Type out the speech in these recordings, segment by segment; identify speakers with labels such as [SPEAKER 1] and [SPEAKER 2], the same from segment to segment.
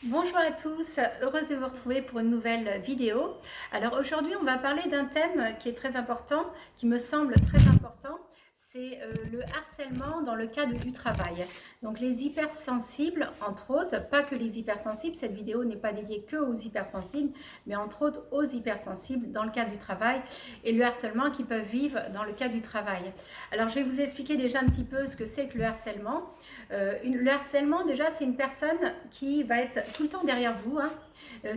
[SPEAKER 1] Bonjour à tous, heureuse de vous retrouver pour une nouvelle vidéo. Alors aujourd'hui on va parler d'un thème qui est très important, qui me semble très important, c'est le harcèlement dans le cadre du travail. Donc les hypersensibles, entre autres, pas que les hypersensibles, cette vidéo n'est pas dédiée que aux hypersensibles, mais entre autres aux hypersensibles dans le cadre du travail et le harcèlement qu'ils peuvent vivre dans le cadre du travail. Alors je vais vous expliquer déjà un petit peu ce que c'est que le harcèlement. Le harcèlement, déjà, c'est une personne qui va être tout le temps derrière vous, hein,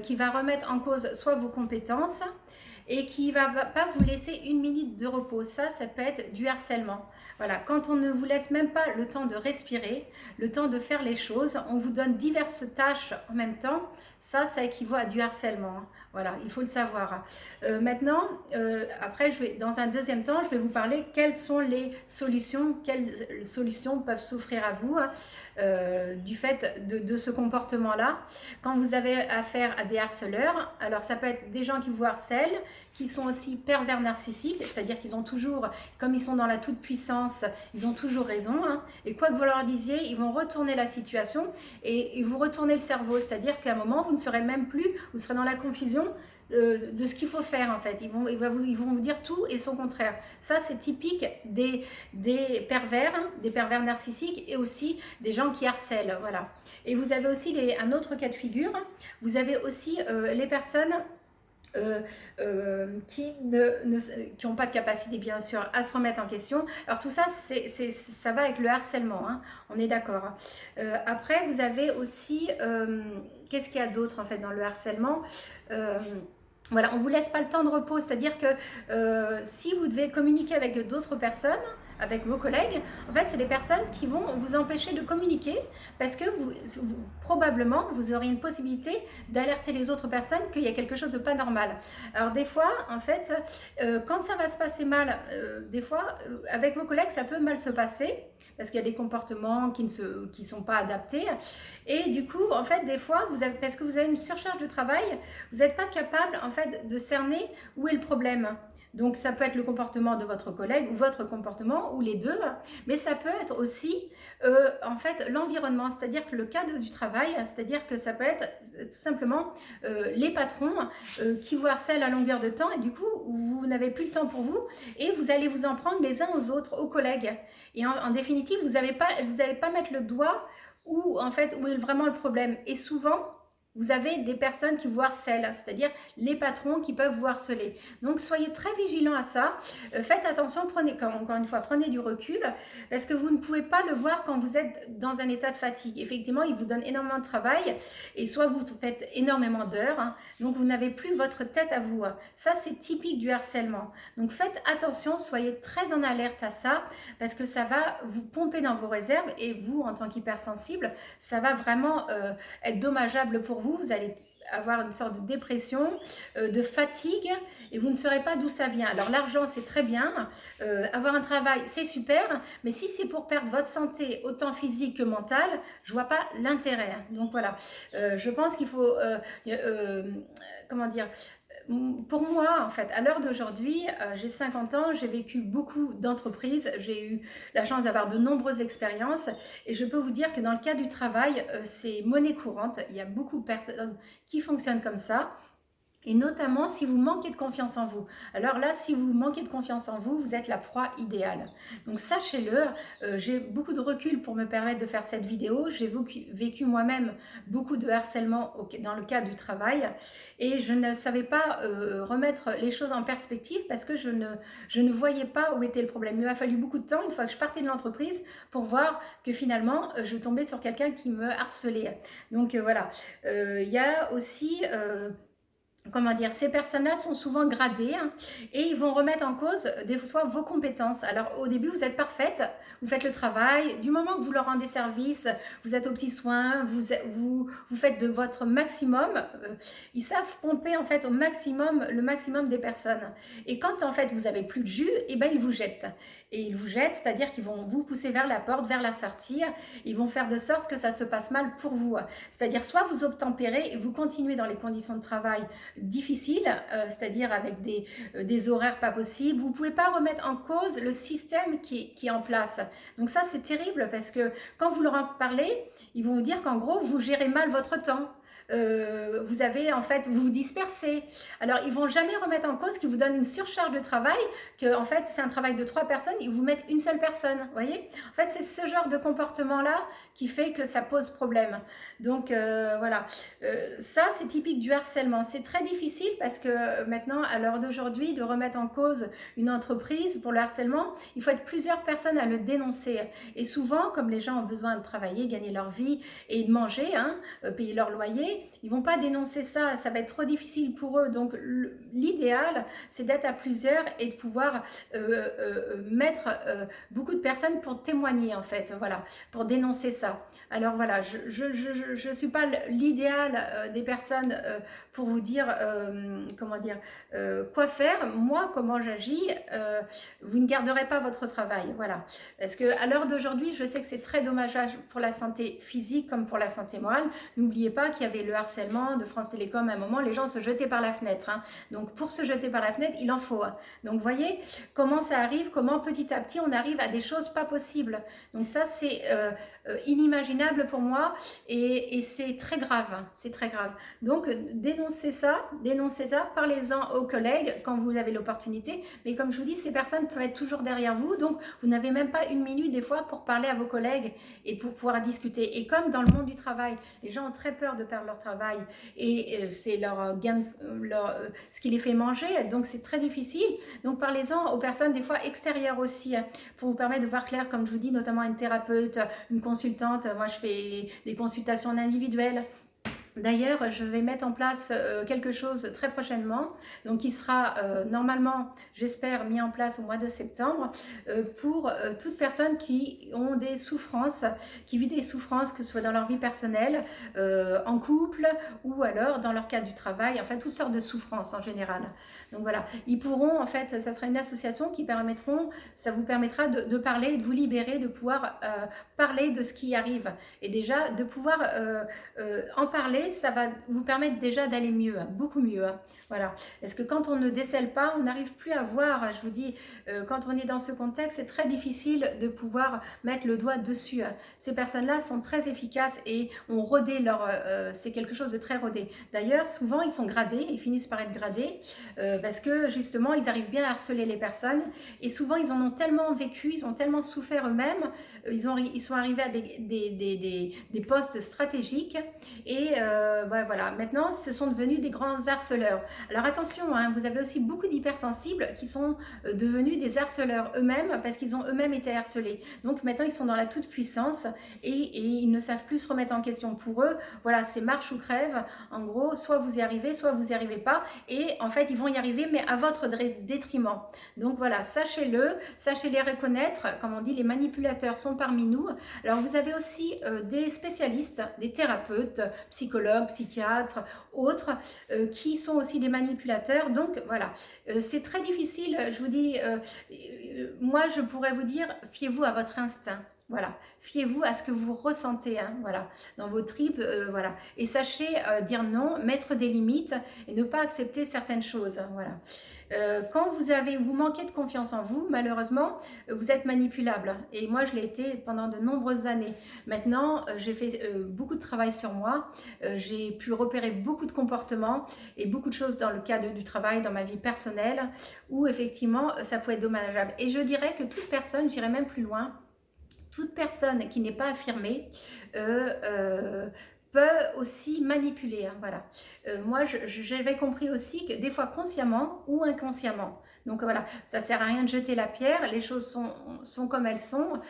[SPEAKER 1] qui va remettre en cause soit vos compétences et qui ne va pas vous laisser une minute de repos. Ça peut être du harcèlement. Voilà, quand on ne vous laisse même pas le temps de respirer, le temps de faire les choses, on vous donne diverses tâches en même temps, ça équivaut à du harcèlement, hein. Voilà, il faut le savoir. Maintenant, après, dans un deuxième temps, je vais vous parler quelles solutions peuvent s'offrir à vous, hein, du fait de ce comportement-là. Quand vous avez affaire à des harceleurs, alors ça peut être des gens qui vous harcèlent, qui sont aussi pervers narcissiques, c'est-à-dire qu'ils ont toujours, comme ils sont dans la toute-puissance, ils ont toujours raison, hein, et quoi que vous leur disiez, ils vont retourner la situation et vous retourner le cerveau, c'est-à-dire qu'à un moment, vous ne serez même plus, vous serez dans la confusion de ce qu'il faut faire en fait. Ils vont vous dire tout et son contraire. Ça, c'est typique des pervers, hein, des pervers narcissiques et aussi des gens qui harcèlent. Voilà. Et vous avez aussi un autre cas de figure. Vous avez aussi les personnes qui n'ont pas de capacité, bien sûr, à se remettre en question. Alors tout ça, ça va avec le harcèlement, hein, on est d'accord. Après, vous avez aussi, qu'est-ce qu'il y a d'autre en fait dans le harcèlement? Voilà, on ne vous laisse pas le temps de repos, c'est-à-dire que si vous devez communiquer avec d'autres personnes, avec vos collègues, en fait, c'est des personnes qui vont vous empêcher de communiquer parce que probablement, vous aurez une possibilité d'alerter les autres personnes qu'il y a quelque chose de pas normal. Alors des fois, en fait, quand ça va se passer mal, des fois, avec vos collègues, ça peut mal se passer parce qu'il y a des comportements qui ne sont pas adaptés. Et du coup, en fait, des fois, parce que vous avez une surcharge de travail, vous n'êtes pas capable, en fait, de cerner où est le problème. Donc, ça peut être le comportement de votre collègue ou votre comportement, ou les deux, mais ça peut être aussi, en fait, l'environnement, c'est-à-dire que le cadre du travail, c'est-à-dire que ça peut être tout simplement les patrons qui vous harcèlent à longueur de temps et du coup, vous n'avez plus le temps pour vous et vous allez vous en prendre les uns aux autres, aux collègues. Et en définitive, vous n'allez pas mettre le doigt en fait, où est vraiment le problème. Et souvent, vous avez des personnes qui vous harcèlent, c'est-à-dire les patrons qui peuvent vous harceler. Donc soyez très vigilants à ça. Faites attention, encore une fois, prenez du recul, parce que vous ne pouvez pas le voir quand vous êtes dans un état de fatigue. Effectivement, il vous donne énormément de travail, et soit vous faites énormément d'heures, hein, donc vous n'avez plus votre tête à vous. Ça, c'est typique du harcèlement. Donc faites attention, soyez très en alerte à ça, parce que ça va vous pomper dans vos réserves, et vous, en tant qu'hypersensible, ça va vraiment être dommageable pour vous. Vous allez avoir une sorte de dépression, de fatigue, et vous ne saurez pas d'où ça vient. Alors l'argent, c'est très bien, avoir un travail, c'est super, mais si c'est pour perdre votre santé, autant physique que mentale, je vois pas l'intérêt. Donc voilà, je pense qu'il faut, comment dire, pour moi, en fait, à l'heure d'aujourd'hui, j'ai 50 ans, j'ai vécu beaucoup d'entreprises, j'ai eu la chance d'avoir de nombreuses expériences et je peux vous dire que dans le cas du travail, c'est monnaie courante. Il y a beaucoup de personnes qui fonctionnent comme ça. Et notamment si vous manquez de confiance en vous. Alors là, si vous manquez de confiance en vous, vous êtes la proie idéale. Donc sachez-le, j'ai beaucoup de recul pour me permettre de faire cette vidéo. J'ai vécu moi-même beaucoup de harcèlement dans le cadre du travail et je ne savais pas remettre les choses en perspective parce que je ne voyais pas où était le problème. Il m'a fallu beaucoup de temps, une fois que je partais de l'entreprise, pour voir que finalement, je tombais sur quelqu'un qui me harcelait. Donc voilà, il y a aussi... comment dire, ces personnes-là sont souvent gradées, hein, et ils vont remettre en cause des fois vos compétences. Alors au début, vous êtes parfaite, vous faites le travail, du moment que vous leur rendez service, vous êtes aux petits soins, vous faites de votre maximum, ils savent pomper en fait au maximum, le maximum des personnes. Et quand en fait vous avez plus de jus, et ben ils vous jettent. Et ils vous jettent, c'est-à-dire qu'ils vont vous pousser vers la porte, vers la sortie, ils vont faire de sorte que ça se passe mal pour vous. C'est-à-dire soit vous obtempérez et vous continuez dans les conditions de travail difficiles, c'est-à-dire avec des horaires pas possibles. Vous ne pouvez pas remettre en cause le système qui est en place. Donc ça, c'est terrible parce que quand vous leur en parlez, ils vont vous dire qu'en gros, vous gérez mal votre temps. vous avez en fait, vous vous dispersez. Alors ils vont jamais remettre en cause qu'ils vous donnent une surcharge de travail, que en fait c'est un travail de 3 personnes, ils vous mettent une seule personne, vous voyez. En fait c'est ce genre de comportement là qui fait que ça pose problème. Donc voilà, ça c'est typique du harcèlement. C'est très difficile parce que maintenant à l'heure d'aujourd'hui de remettre en cause une entreprise pour le harcèlement, il faut être plusieurs personnes à le dénoncer. Et souvent, comme les gens ont besoin de travailler, gagner leur vie et de manger, hein, payer leur loyer, ils vont pas dénoncer ça, ça va être trop difficile pour eux. Donc l'idéal, c'est d'être à plusieurs et de pouvoir mettre beaucoup de personnes pour témoigner en fait, voilà, pour dénoncer ça. Alors voilà, je suis pas l'idéal des personnes pour vous dire comment dire quoi faire. Moi, comment j'agis, vous ne garderez pas votre travail, voilà. Parce que à l'heure d'aujourd'hui, je sais que c'est très dommageable pour la santé physique comme pour la santé morale. N'oubliez pas qu'il y avait le harcèlement de France Télécom à un moment, les gens se jetaient par la fenêtre. Hein. Donc pour se jeter par la fenêtre, il en faut. Hein. Donc vous voyez comment ça arrive, comment petit à petit on arrive à des choses pas possibles. Donc ça c'est inimaginable pour moi et c'est très grave. Hein. C'est très grave. Donc dénoncez ça, parlez-en aux collègues quand vous avez l'opportunité. Mais comme je vous dis, ces personnes peuvent être toujours derrière vous, donc vous n'avez même pas une minute des fois pour parler à vos collègues et pour pouvoir discuter. Et comme dans le monde du travail, les gens ont très peur de perdre leur travail et c'est leur gain, ce qui les fait manger, donc c'est très difficile. Donc parlez-en aux personnes des fois extérieures aussi pour vous permettre de voir clair, comme je vous dis, notamment une thérapeute, une consultante. Moi, je fais des consultations individuelles. D'ailleurs, je vais mettre en place quelque chose très prochainement, donc qui sera normalement, j'espère, mis en place au mois de septembre pour toutes personnes qui ont des souffrances, qui vivent des souffrances, que ce soit dans leur vie personnelle, en couple ou alors dans leur cadre du travail, enfin toutes sortes de souffrances en général. Donc voilà, ils pourront, en fait, ça sera une association qui permettront, ça vous permettra de parler, de vous libérer, de pouvoir parler de ce qui arrive et déjà de pouvoir en parler, ça va vous permettre déjà d'aller mieux, beaucoup mieux. Voilà. Parce que quand on ne décèle pas, on n'arrive plus à voir. Je vous dis, quand on est dans ce contexte, c'est très difficile de pouvoir mettre le doigt dessus. Ces personnes-là sont très efficaces et ont rodé leur... c'est quelque chose de très rodé. D'ailleurs, souvent, ils sont gradés, ils finissent par être gradés parce que justement, ils arrivent bien à harceler les personnes et souvent, ils en ont tellement vécu, ils ont tellement souffert eux-mêmes, ils sont arrivés à des postes stratégiques et ouais, voilà. Maintenant, ce sont devenus des grands harceleurs. Alors attention, hein, vous avez aussi beaucoup d'hypersensibles qui sont devenus des harceleurs eux-mêmes parce qu'ils ont eux-mêmes été harcelés. Donc maintenant, ils sont dans la toute-puissance et ils ne savent plus se remettre en question. Pour eux, voilà, c'est marche ou crève. En gros, soit vous y arrivez, soit vous n'y arrivez pas. Et en fait, ils vont y arriver, mais à votre détriment. Donc voilà, sachez-le, sachez les reconnaître. Comme on dit, les manipulateurs sont parmi nous. Alors vous avez aussi des spécialistes, des thérapeutes, psychologues, psychiatres, autres, qui sont aussi des manipulateurs. Donc voilà, c'est très difficile. Je vous dis, moi je pourrais vous dire, fiez-vous à votre instinct. Voilà, fiez-vous à ce que vous ressentez, hein, voilà, dans vos tripes, voilà. Et sachez dire non, mettre des limites et ne pas accepter certaines choses, hein, voilà. Quand vous manquez de confiance en vous, malheureusement, vous êtes manipulable. Et moi, je l'ai été pendant de nombreuses années. Maintenant, j'ai fait beaucoup de travail sur moi. J'ai pu repérer beaucoup de comportements et beaucoup de choses dans le cadre du travail, dans ma vie personnelle, où effectivement, ça pouvait être dommageable. Et je dirais que toute personne, j'irais même plus loin, toute personne qui n'est pas affirmée peut aussi manipuler. Hein, voilà. Moi, j'avais compris aussi que des fois consciemment ou inconsciemment. Donc voilà, ça sert à rien de jeter la pierre, les choses sont comme elles sont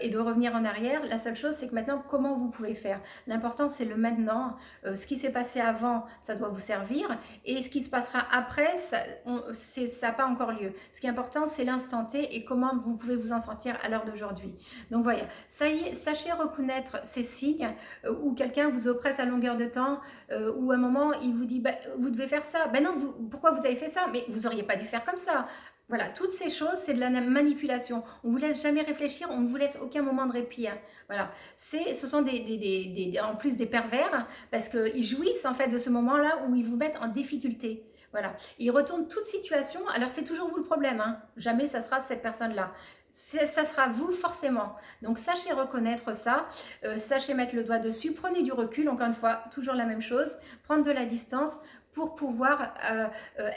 [SPEAKER 1] et de revenir en arrière. La seule chose, c'est que maintenant, comment vous pouvez faire? L'important, c'est le maintenant. Ce qui s'est passé avant, ça doit vous servir et ce qui se passera après, ça n'a pas encore lieu. Ce qui est important, c'est l'instant T et comment vous pouvez vous en sortir à l'heure d'aujourd'hui. Donc voilà, ça y est, sachez reconnaître ces signes où quelqu'un vous oppresse à longueur de temps, où à un moment, il vous dit bah, « vous devez faire ça ». Ben non, pourquoi vous avez fait ça? Mais vous n'auriez pas dû faire comme ça. Voilà, toutes ces choses, c'est de la manipulation. On ne vous laisse jamais réfléchir, on ne vous laisse aucun moment de répit. Hein. Voilà, ce sont en plus des pervers, hein, parce qu'ils jouissent en fait de ce moment-là où ils vous mettent en difficulté. Voilà, ils retournent toute situation, alors c'est toujours vous le problème, hein. Jamais ça sera cette personne-là. ça sera vous forcément. Donc sachez reconnaître ça, sachez mettre le doigt dessus, prenez du recul, encore une fois, toujours la même chose, prendre de la distance pour pouvoir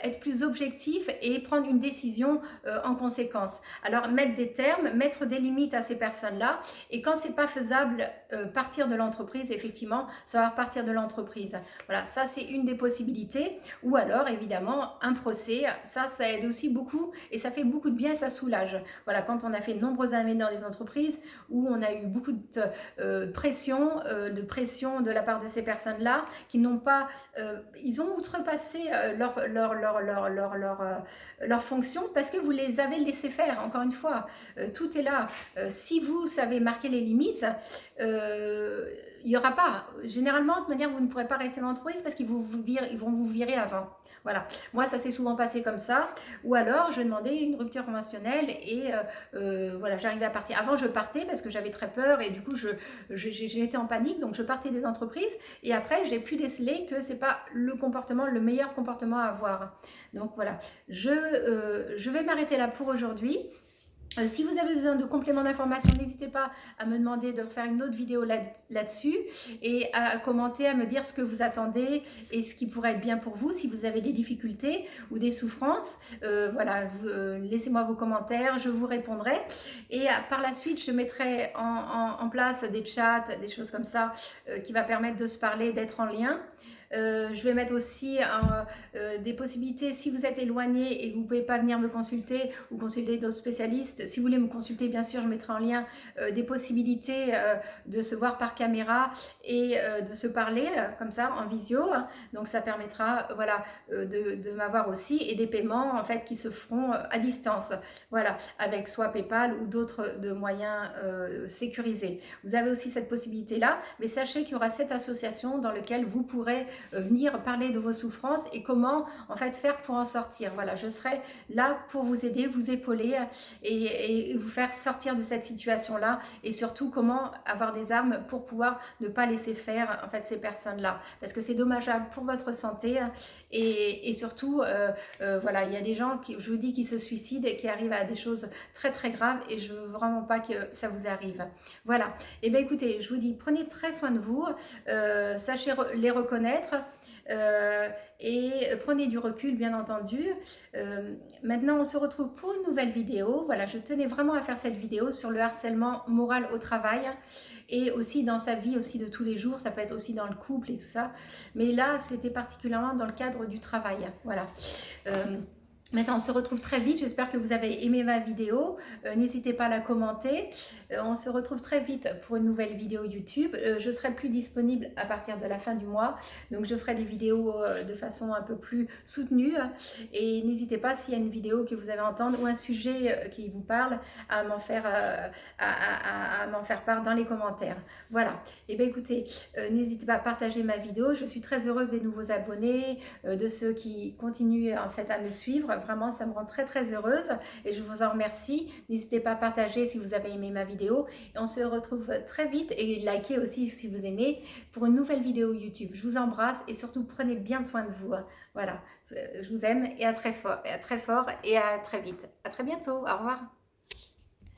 [SPEAKER 1] être plus objectif et prendre une décision en conséquence. Alors mettre des termes, mettre des limites à ces personnes-là, et quand c'est pas faisable, partir de l'entreprise, effectivement, ça va partir de l'entreprise. Voilà, ça c'est une des possibilités. Ou alors évidemment un procès, ça aide aussi beaucoup et ça fait beaucoup de bien et ça soulage. Voilà, quand on a fait de nombreuses années dans des entreprises où on a eu beaucoup de pression de la part de ces personnes-là qui n'ont pas, ils ont outrepassé leur fonction parce que vous les avez laissés faire. Encore une fois, tout est là. Si vous savez marquer les limites, il n'y aura pas. Généralement, de toute manière, vous ne pourrez pas rester dans l'entreprise parce qu'ils vont vous virer avant. Voilà. Moi, ça s'est souvent passé comme ça. Ou alors, je demandais une rupture conventionnelle et voilà, j'arrivais à partir. Avant, je partais parce que j'avais très peur et du coup, j'étais en panique. Donc, je partais des entreprises et après, j'ai pu déceler que c'est pas le meilleur comportement à avoir. Donc, voilà. Je vais m'arrêter là pour aujourd'hui. Si vous avez besoin de compléments d'information, n'hésitez pas à me demander de refaire une autre vidéo là-dessus et à commenter, à me dire ce que vous attendez et ce qui pourrait être bien pour vous. Si vous avez des difficultés ou des souffrances, voilà, laissez-moi vos commentaires, je vous répondrai. Et par la suite, je mettrai en place des chats, des choses comme ça, qui va permettre de se parler, d'être en lien. Je vais mettre aussi des possibilités, si vous êtes éloigné et que vous ne pouvez pas venir me consulter ou consulter d'autres spécialistes, si vous voulez me consulter, bien sûr, je mettrai en lien des possibilités de se voir par caméra et de se parler comme ça en visio. Donc ça permettra voilà, de m'avoir aussi, et des paiements en fait qui se feront à distance, voilà, avec soit PayPal ou d'autres moyens sécurisés. Vous avez aussi cette possibilité-là, mais sachez qu'il y aura cette association dans laquelle vous pourrez venir parler de vos souffrances et comment en fait faire pour en sortir. Voilà, je serai là pour vous aider, vous épauler et vous faire sortir de cette situation-là, et surtout comment avoir des armes pour pouvoir ne pas laisser faire en fait ces personnes-là, parce que c'est dommageable pour votre santé et surtout voilà, il y a des gens qui, je vous dis, qui se suicident et qui arrivent à des choses très très graves, et je veux vraiment pas que ça vous arrive. Voilà, et bien écoutez, je vous dis, prenez très soin de vous, sachez les reconnaître. Et prenez du recul, bien entendu. Maintenant, on se retrouve pour une nouvelle vidéo. Voilà, je tenais vraiment à faire cette vidéo sur le harcèlement moral au travail et aussi dans sa vie aussi de tous les jours. Ça peut être aussi dans le couple et tout ça. Mais là, c'était particulièrement dans le cadre du travail. Voilà. Maintenant, on se retrouve très vite. J'espère que vous avez aimé ma vidéo. N'hésitez pas à la commenter. On se retrouve très vite pour une nouvelle vidéo YouTube. Je serai plus disponible à partir de la fin du mois. Donc, je ferai des vidéos de façon un peu plus soutenue. Et n'hésitez pas, s'il y a une vidéo que vous avez à entendre ou un sujet qui vous parle, à m'en faire part dans les commentaires. Voilà. Et bien, écoutez, n'hésitez pas à partager ma vidéo. Je suis très heureuse des nouveaux abonnés, de ceux qui continuent en fait à me suivre. Vraiment, ça me rend très très heureuse et je vous en remercie. N'hésitez pas à partager si vous avez aimé ma vidéo, et on se retrouve très vite, et likez aussi si vous aimez, pour une nouvelle vidéo YouTube. Je vous embrasse et surtout prenez bien soin de vous. Voilà, je vous aime, et à très fort et à très vite. À très bientôt. Au revoir.